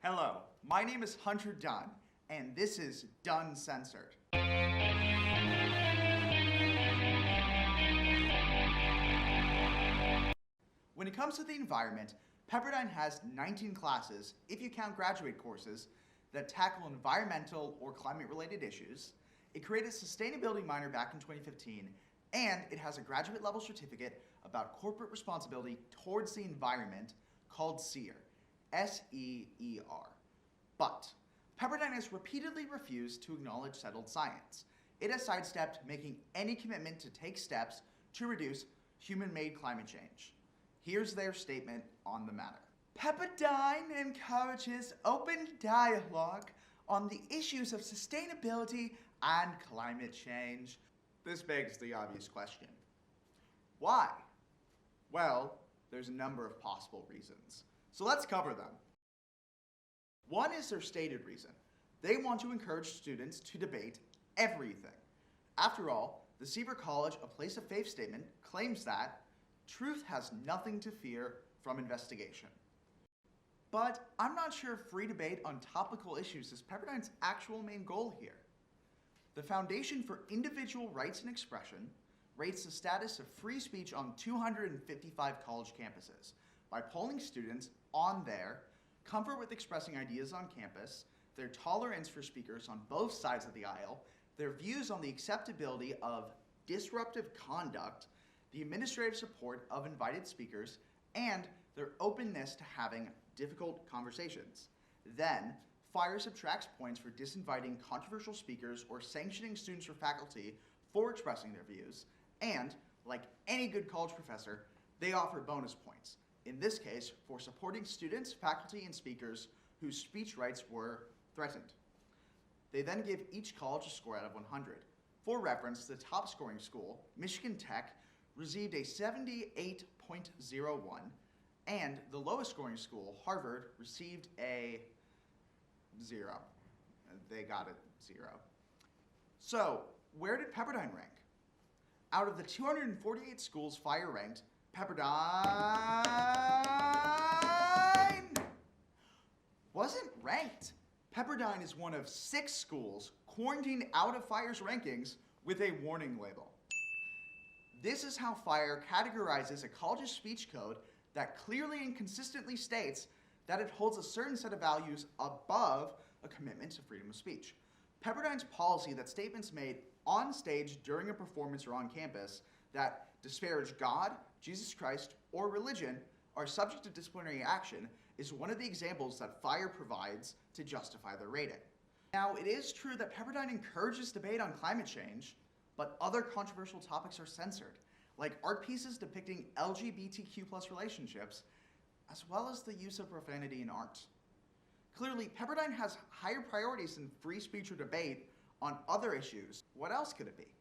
Hello, my name is Hunter Dunn, and this is DunnCensored. When it comes to the environment, Pepperdine has 19 classes, if you count graduate courses, that tackle environmental or climate-related issues. It created a sustainability minor back in 2015, and it has a graduate-level certificate about corporate responsibility towards the environment called SEER, S-E-E-R. But Pepperdine has repeatedly refused to acknowledge settled science. It has sidestepped making any commitment to take steps to reduce human-made climate change. Here's their statement on the matter. Pepperdine encourages open dialogue on the issues of sustainability and climate change. This begs the obvious question. Why? Well, there's a number of possible reasons. So let's cover them. One is their stated reason. They want to encourage students to debate everything. After all, the Seaver College, a place of faith statement, claims that truth has nothing to fear from investigation. But I'm not sure free debate on topical issues is Pepperdine's actual main goal here. The Foundation for Individual Rights and Expression rates the status of free speech on 255 college campuses by polling students on their comfort with expressing ideas on campus, their tolerance for speakers on both sides of the aisle, their views on the acceptability of disruptive conduct, the administrative support of invited speakers, and their openness to having difficult conversations. Then, FIRE subtracts points for disinviting controversial speakers or sanctioning students or faculty for expressing their views, and, like any good college professor, they offer bonus points, in this case for supporting students, faculty, and speakers whose speech rights were threatened. They then give each college a score out of 100. For reference, the top scoring school, Michigan Tech, received a 78.01, and the lowest scoring school, Harvard, received a 0. They got a 0. So, where did Pepperdine rank? Out of the 248 schools FIRE ranked, Pepperdine wasn't ranked. Pepperdine is one of 6 schools quarantined out of FIRE's rankings with a warning label. This is how FIRE categorizes a college's speech code that clearly and consistently states that it holds a certain set of values above a commitment to freedom of speech. Pepperdine's policy that statements made on stage during a performance or on campus that disparage God, Jesus Christ, or religion are subject to disciplinary action is one of the examples that FIRE provides to justify their rating. Now, it is true that Pepperdine encourages debate on climate change, but other controversial topics are censored, like art pieces depicting LGBTQ+ relationships, as well as the use of profanity in art. Clearly, Pepperdine has higher priorities than free speech or debate on other issues. What else could it be?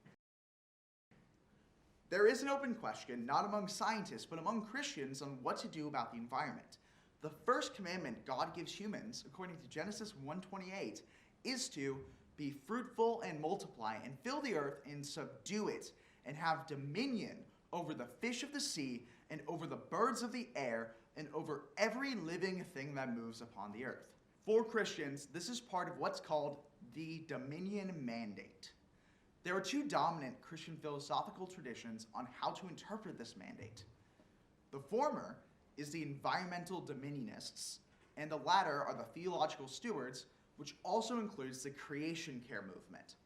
There is an open question, not among scientists, but among Christians on what to do about the environment. The first commandment God gives humans, according to Genesis 1:28, is to be fruitful and multiply and fill the earth and subdue it and have dominion over the fish of the sea and over the birds of the air and over every living thing that moves upon the earth. For Christians, this is part of what's called the Dominion Mandate. There are 2 dominant Christian philosophical traditions on how to interpret this mandate. The former is the environmental dominionists, and the latter are the theological stewards, which also includes the creation care movement.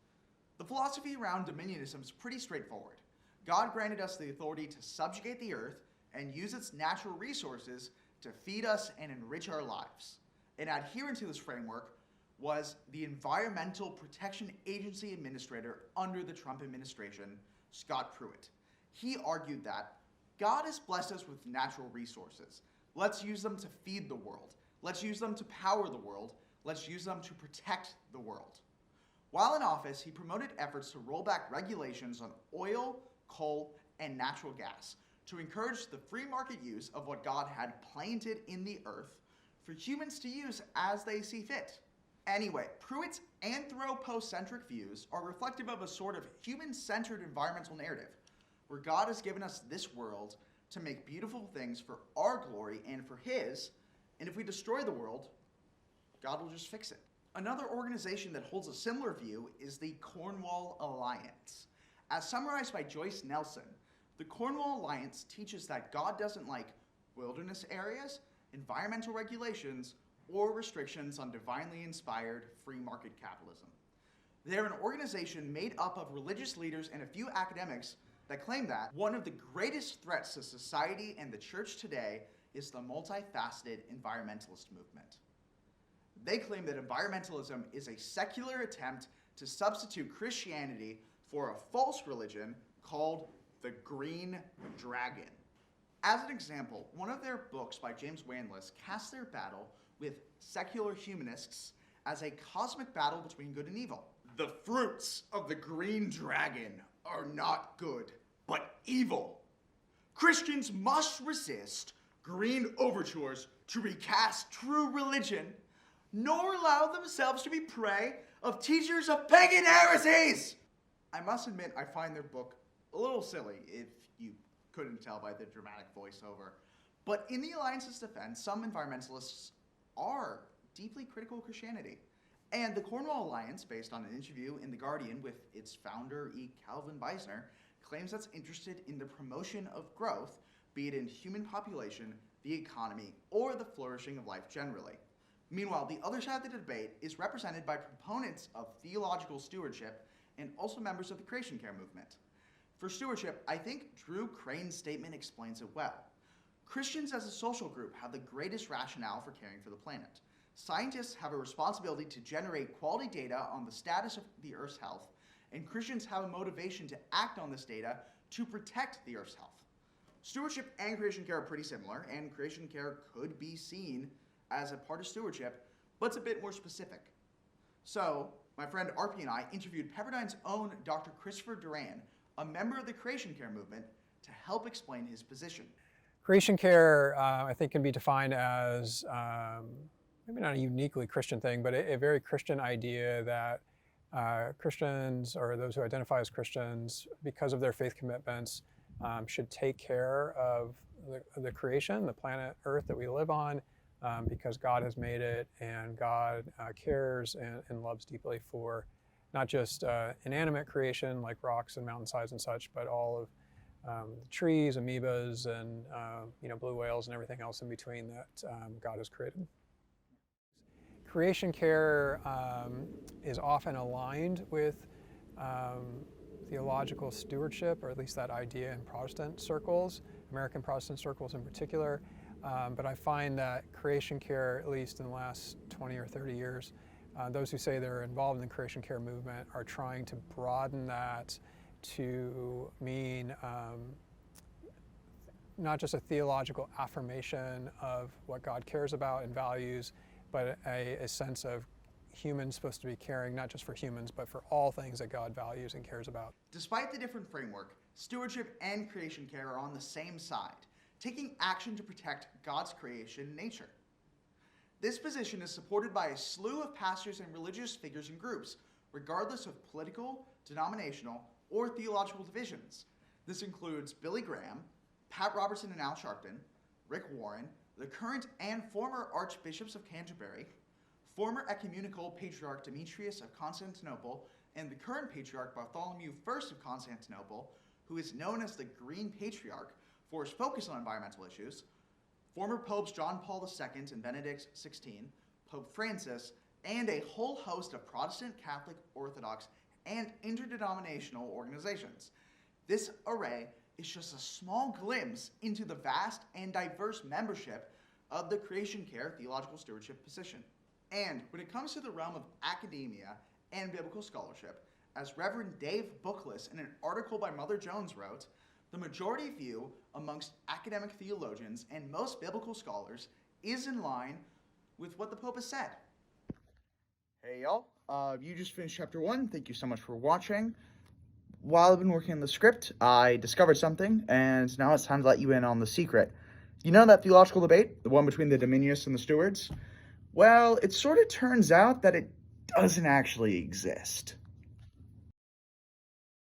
The philosophy around dominionism is pretty straightforward. God granted us the authority to subjugate the earth and use its natural resources to feed us and enrich our lives. An adherent to this framework was the Environmental Protection Agency Administrator under the Trump administration, Scott Pruitt. He argued that God has blessed us with natural resources. Let's use them to feed the world. Let's use them to power the world. Let's use them to protect the world. While in office, he promoted efforts to roll back regulations on oil, coal, and natural gas to encourage the free market use of what God had planted in the earth for humans to use as they see fit. Anyway, Pruitt's anthropocentric views are reflective of a sort of human-centered environmental narrative, where God has given us this world to make beautiful things for our glory and for His, and if we destroy the world, God will just fix it. Another organization that holds a similar view is the Cornwall Alliance. As summarized by Joyce Nelson, the Cornwall Alliance teaches that God doesn't like wilderness areas, environmental regulations, or restrictions on divinely inspired free market capitalism. They're an organization made up of religious leaders and a few academics that claim that one of the greatest threats to society and the church today is the multifaceted environmentalist movement. They claim that environmentalism is a secular attempt to substitute Christianity for a false religion called the Green Dragon. As an example, one of their books by James Wanless casts their battle with secular humanists as a cosmic battle between good and evil. The fruits of the Green Dragon are not good, but evil. Christians must resist green overtures to recast true religion, nor allow themselves to be prey of teachers of pagan heresies. I must admit, I find their book a little silly, if you couldn't tell by the dramatic voiceover. But in the Alliance's defense, some environmentalists are deeply critical of Christianity. And the Cornwall Alliance, based on an interview in The Guardian with its founder, E. Calvin Beisner, claims that's interested in the promotion of growth, be it in human population, the economy, or the flourishing of life generally. Meanwhile, the other side of the debate is represented by proponents of theological stewardship and also members of the creation care movement. For stewardship, I think Drew Crane's statement explains it well. Christians as a social group have the greatest rationale for caring for the planet. Scientists have a responsibility to generate quality data on the status of the Earth's health, and Christians have a motivation to act on this data to protect the Earth's health. Stewardship and creation care are pretty similar, and creation care could be seen as a part of stewardship, but it's a bit more specific. So, my friend Arpi and I interviewed Pepperdine's own Dr. Christopher Doran, a member of the creation care movement, to help explain his position. Creation care, I think, can be defined as maybe not a uniquely Christian thing, but a very Christian idea that Christians, or those who identify as Christians, because of their faith commitments, should take care of the creation, the planet Earth that we live on, because God has made it, and God cares and loves deeply for not just inanimate creation like rocks and mountainsides and such, but all of the trees, amoebas, and blue whales and everything else in between that God has created. Creation care is often aligned with theological stewardship, or at least that idea in Protestant circles, American Protestant circles in particular. But I find that creation care, at least in the last 20 or 30 years, those who say they're involved in the creation care movement are trying to broaden that to mean not just a theological affirmation of what God cares about and values, but a sense of humans supposed to be caring not just for humans, but for all things that God values and cares about. Despite the different framework, stewardship and creation care are on the same side, taking action to protect God's creation nature. This position is supported by a slew of pastors and religious figures and groups, regardless of political, denominational, or theological divisions. This includes Billy Graham, Pat Robertson and Al Sharpton, Rick Warren, the current and former Archbishops of Canterbury, former ecumenical Patriarch Demetrius of Constantinople, and the current Patriarch Bartholomew I of Constantinople, who is known as the Green Patriarch for his focus on environmental issues, former Popes John Paul II and Benedict XVI, Pope Francis, and a whole host of Protestant, Catholic, Orthodox, and interdenominational organizations. This array is just a small glimpse into the vast and diverse membership of the creation care theological stewardship position. And when it comes to the realm of academia and biblical scholarship, as Reverend Dave Bookless in an article by Mother Jones wrote, the majority view amongst academic theologians and most biblical scholars is in line with what the Pope has said. Hey y'all, you just finished chapter 1. Thank you so much for watching. While I've been working on the script, I discovered something, and now it's time to let you in on the secret. You know that theological debate, the one between the Dominionists and the Stewards? Well, it sort of turns out that it doesn't actually exist.